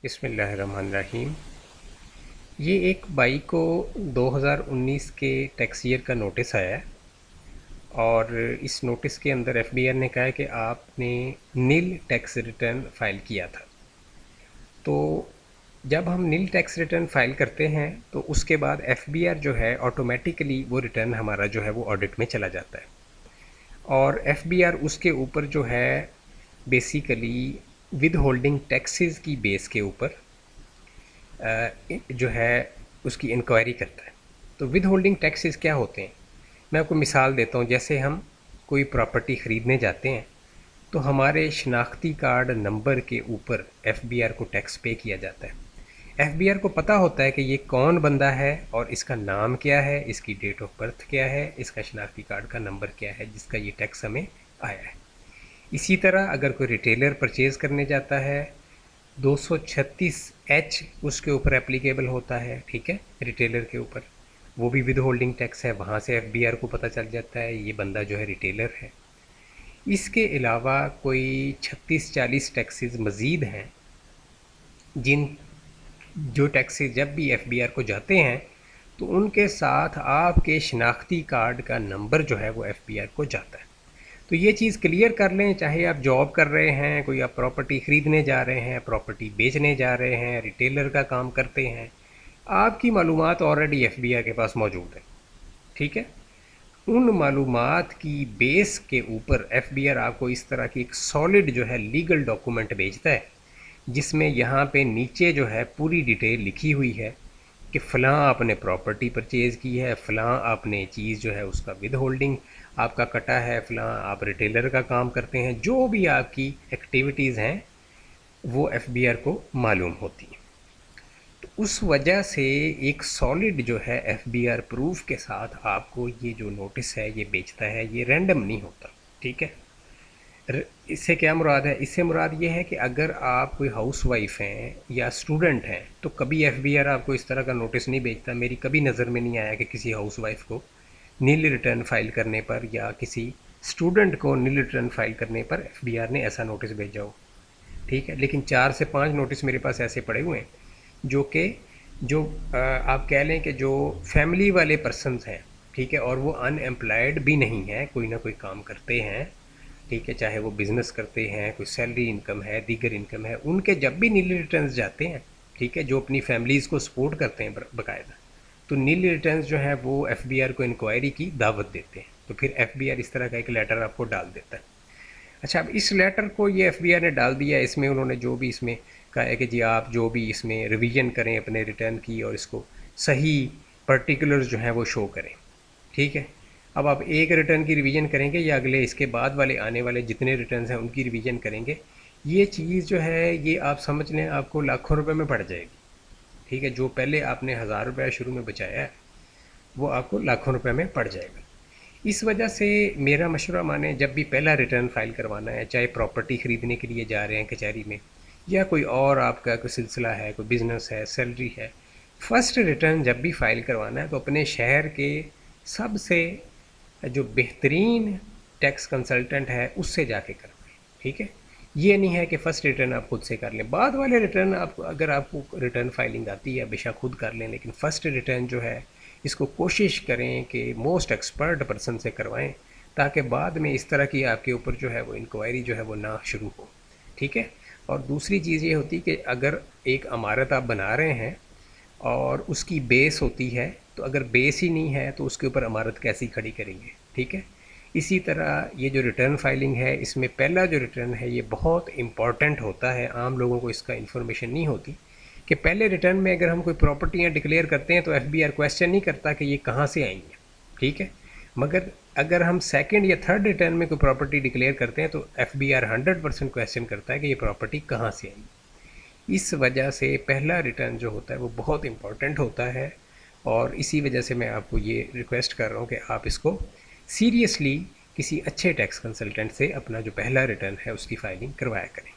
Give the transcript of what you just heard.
بسم اللہ الرحمن الرحیم۔ یہ ایک بائی کو 2019 کے ٹیکس ایئر کا نوٹس آیا ہے اور اس نوٹس کے اندر ایف بی آر نے کہا ہے کہ آپ نے نیل ٹیکس ریٹرن فائل کیا تھا۔ تو جب ہم نیل ٹیکس ریٹرن فائل کرتے ہیں تو اس کے بعد ایف بی آر جو ہے آٹومیٹیکلی وہ ریٹرن ہمارا جو ہے وہ آڈٹ میں چلا جاتا ہے، اور ایف بی آر اس کے اوپر جو ہے بیسیکلی ود ہولڈنگ ٹیکسز کی بیس کے اوپر جو ہے اس کی انکوائری کرتا ہے۔ تو ود ہولڈنگ ٹیکسز کیا ہوتے ہیں؟ میں آپ کو مثال دیتا ہوں۔ جیسے ہم کوئی پراپرٹی خریدنے جاتے ہیں تو ہمارے شناختی کارڈ نمبر کے اوپر ایف بی آر کو ٹیکس پے کیا جاتا ہے۔ ایف بی آر کو پتہ ہوتا ہے کہ یہ کون بندہ ہے اور اس کا نام کیا ہے، اس کی ڈیٹ آف برتھ کیا ہے، اس کا شناختی کارڈ کا نمبر کیا ہے جس کا یہ ٹیکس ہمیں آیا ہے۔ اسی طرح اگر کوئی ریٹیلر پرچیز کرنے جاتا ہے 236H اس کے اوپر اپلیکیبل ہوتا ہے، ٹھیک ہے، ریٹیلر کے اوپر، وہ بھی ود ہولڈنگ ٹیکس ہے، وہاں سے ایف بی آر کو پتہ چل جاتا ہے یہ بندہ جو ہے ریٹیلر ہے۔ اس کے علاوہ کوئی 36-40 ٹیکسز مزید ہیں جن جو ٹیکسز جب بھی ایف بی آر کو جاتے ہیں تو ان کے ساتھ آپ کے شناختی کارڈ کا نمبر جو ہے وہ ایف بی آر کو جاتا ہے۔ تو یہ چیز کلیئر کر لیں، چاہے آپ جاب کر رہے ہیں، کوئی آپ پراپرٹی خریدنے جا رہے ہیں، پراپرٹی بیچنے جا رہے ہیں، ریٹیلر کا کام کرتے ہیں، آپ کی معلومات آلریڈی ایف بی آئی کے پاس موجود ہیں، ٹھیک ہے۔ ان معلومات کی بیس کے اوپر ایف بی آر آپ کو اس طرح کی ایک سالڈ جو ہے لیگل ڈاکومنٹ بھیجتا ہے جس میں یہاں پہ نیچے جو ہے پوری ڈیٹیل لکھی ہوئی ہے کہ فلاں آپ نے پراپرٹی پرچیز کی ہے، فلاں آپ نے چیز جو ہے اس کا ود ہولڈنگ آپ کا کٹا ہے، فلاں آپ ریٹیلر کا کام کرتے ہیں، جو بھی آپ کی ایکٹیویٹیز ہیں وہ ایف بی آر کو معلوم ہوتی ہیں۔ تو اس وجہ سے ایک سالڈ جو ہے ایف بی آر پروف کے ساتھ آپ کو یہ جو نوٹس ہے یہ بیچتا ہے، یہ رینڈم نہیں ہوتا، ٹھیک ہے۔ اس سے کیا مراد ہے؟ اس سے مراد یہ ہے کہ اگر آپ کوئی ہاؤس وائف ہیں یا اسٹوڈنٹ ہیں تو کبھی ایف بی آر آپ کو اس طرح کا نوٹس نہیں بھیجتا۔ میری کبھی نظر میں نہیں آیا کہ کسی ہاؤس وائف کو نیل ریٹرن فائل کرنے پر یا کسی اسٹوڈنٹ کو نیل ریٹرن فائل کرنے پر ایف بی آر نے ایسا نوٹس بھیجا ہو، ٹھیک ہے۔ لیکن 4 سے 5 نوٹس میرے پاس ایسے پڑے ہوئے ہیں جو آپ کہہ لیں کہ جو فیملی والے پرسنز ہیں، ٹھیک ہے، اور وہ ان ایمپلائڈ بھی نہیں ہیں، کوئی نہ کوئی کام کرتے ہیں، ٹھیک ہے، چاہے وہ بزنس کرتے ہیں، کوئی سیلری انکم ہے، دیگر انکم ہے، ان کے جب بھی نیل ریٹرنز جاتے ہیں، ٹھیک ہے، جو اپنی فیملیز کو سپورٹ کرتے ہیں باقاعدہ، تو نیل ریٹرنز جو ہیں وہ ایف بی آر کو انکوائری کی دعوت دیتے ہیں۔ تو پھر ایف بی آر اس طرح کا ایک لیٹر آپ کو ڈال دیتا ہے۔ اچھا، اب اس لیٹر کو یہ ایف بی آر نے ڈال دیا، اس میں انہوں نے جو بھی اس میں کہا ہے کہ جی آپ جو بھی اس میں ریویژن کریں اپنے ریٹرن کی اور اس کو صحیح پرٹیکولرز جو ہیں وہ شو کریں، ٹھیک ہے۔ اب آپ ایک ریٹرن کی ریویژن کریں گے یا اگلے اس کے بعد والے آنے والے جتنے ریٹرنز ہیں ان کی ریویژن کریں گے، یہ چیز جو ہے یہ آپ سمجھ لیں آپ کو لاکھوں روپے میں پڑ جائے گی، ٹھیک ہے۔ جو پہلے آپ نے 1000 روپے شروع میں بچایا ہے وہ آپ کو لاکھوں روپے میں پڑ جائے گا۔ اس وجہ سے میرا مشورہ مانیں، جب بھی پہلا ریٹرن فائل کروانا ہے، چاہے پراپرٹی خریدنے کے لیے جا رہے ہیں کچہری میں یا کوئی اور آپ کا کوئی سلسلہ ہے، کوئی بزنس ہے، سیلری ہے، فرسٹ ریٹرن جب بھی فائل کروانا ہے تو اپنے شہر کے سب سے جو بہترین ٹیکس کنسلٹنٹ ہے اس سے جا کے کروائیں، ٹھیک ہے۔ یہ نہیں ہے کہ فرسٹ ریٹرن آپ خود سے کر لیں، بعد والے ریٹرن اگر آپ کو ریٹرن فائلنگ آتی ہے بے شک خود کر لیں، لیکن فرسٹ ریٹرن جو ہے اس کو کوشش کریں کہ موسٹ ایکسپرٹ پرسن سے کروائیں تاکہ بعد میں اس طرح کی آپ کے اوپر جو ہے وہ انکوائری جو ہے وہ نہ شروع ہو، ٹھیک ہے۔ اور دوسری چیز یہ ہوتی کہ اگر ایک عمارت آپ بنا رہے ہیں اور اس کی بیس ہوتی ہے تو اگر بیس ہی نہیں ہے تو اس کے اوپر عمارت کیسی کھڑی کریں گے، ٹھیک ہے۔ اسی طرح یہ جو ریٹرن فائلنگ ہے اس میں پہلا جو ریٹرن ہے یہ بہت امپورٹنٹ ہوتا ہے، عام لوگوں کو اس کا انفارمیشن نہیں ہوتی کہ پہلے ریٹرن میں اگر ہم کوئی پراپرٹیاں ڈکلیئر کرتے ہیں تو ایف بی آر کویسچن نہیں کرتا کہ یہ کہاں سے آئی ہیں، ٹھیک ہے، مگر اگر ہم سیکنڈ یا تھرڈ ریٹرن میں کوئی پراپرٹی ڈکلیئر کرتے ہیں تو ایف بی آر 100% کویسچن کرتا ہے کہ یہ پراپرٹی کہاں سے آئی۔ اس وجہ سے پہلا ریٹرن جو ہوتا ہے وہ بہت امپورٹنٹ ہوتا ہے، اور اسی وجہ سے میں آپ کو یہ ریکویسٹ کر رہا ہوں کہ آپ اس کو سیریسلی کسی اچھے ٹیکس کنسلٹنٹ سے اپنا جو پہلا ریٹرن ہے اس کی فائلنگ کروایا کریں۔